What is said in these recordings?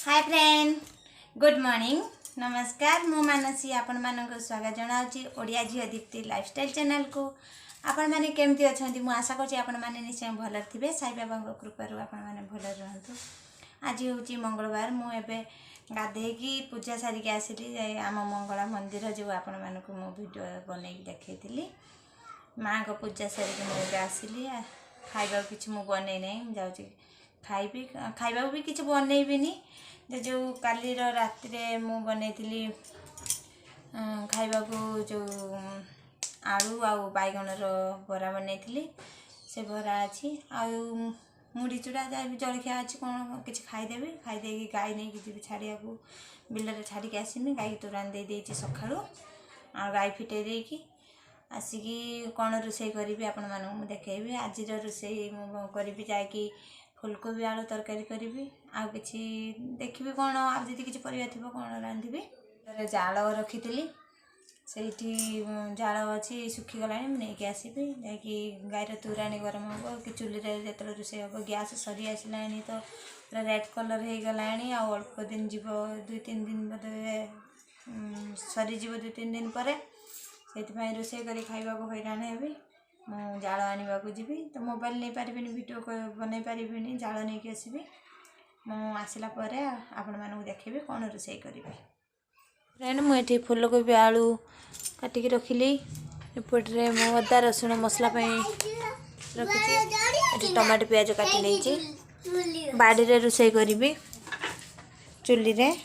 Hi friend, good morning, नमस्कार। मु मानसी आपण मानक स्वागत जनाऊँगी ओडिया झील दीप्ति लाइफस्टाइल चैनल को। आपण मैंने केमती अच्छा मु आशा कर निश्चय भल थे। साई बाबा कृपार आपण मैंने भल रुहतु। आज हूँ मंगलवार। मुझे गाधे पूजा सारिक आसली आम मंगला मंदिर जो आपण मानक मु वीडियो बन देखी माँ को पूजा सारिक मुझे आसली। खाइबा कि बन जाऊँगी खाइबी खाइबा भी किसी बनईबिनी जो काली राति मु बनई खाइबा जो आलू आउ बैगन बरा बनई से बरा अच्छी आउ मुड़ी चूड़ा जहाँ भी जलखिया अच्छी कौन कि खाईदेवी खाईदे गाई नहीं जी छाड़िया बिल छाड़ी आसमी गाई तोरान दे सकाळू आ गाई फिटे देकी आसिकी कौन रोषे करी आपण मानक देखी। आज रोषे करी जाकि फुलकोबी आलू तरकारी करी आउ कि देखी कौन आज किसी परिया थी कौन रांधि जाल रखी से जाल अच्छी सुखीगला नहीं आसबि जा गायर तोराणी गरम हम कि चूल्हे जो रोषे हम गैस सरी आसला तो पूरा रेड कलर हो गला अल्प दिन जीव 2-3 दिन बोधे सरीज 2-3 दिन पर से रोषे कर खाइबा हैरान हेबी। मु जाल आने को जी तो मोबाइल नहीं पारि वीडियो बनई पारि जाल नहीं आसबि। मुसला आपण मानक देखी कौन रोषे करी फ्रेंड। मुझे फूलकोबी आलू काटिकी रखिली एपटे मु अदा रसुण मसला रखी टमाटो प्याज काटी नहीं बाड़ी रे रोषे करी चुली रे।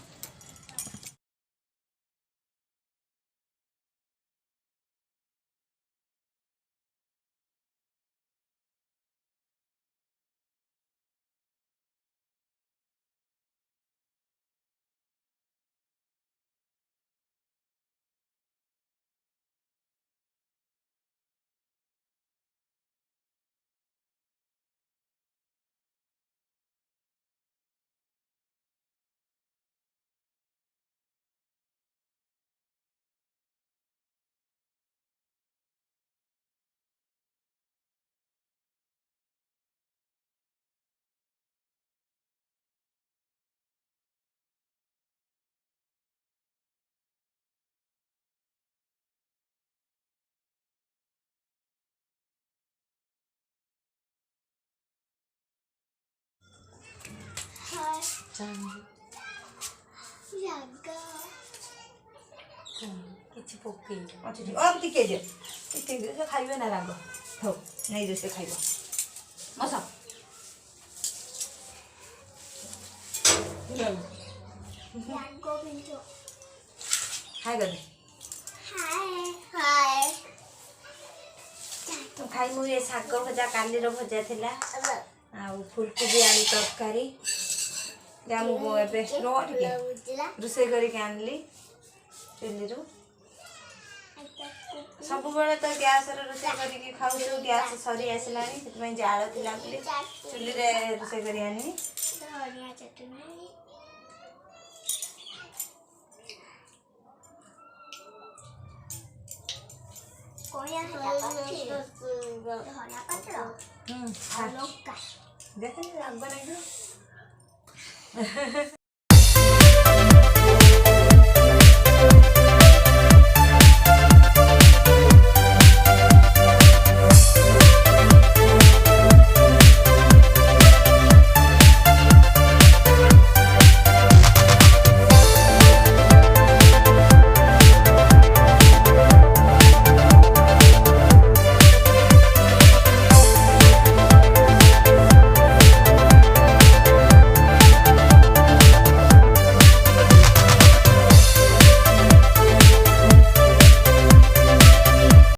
किसी पकई अच्छा खाइबे ना राग हो नहीं रोषे खाइब मस हाय गले तो खाई मु ये शाग भजा काली भजा थिला आ फुलकोबी आलू तरकारी रोषे करके आनली चुली सब बड़े तो गैस रोषे करके खाऊ गैस सरी आसला जाल थिला चुली रे रोषे कर आनी देख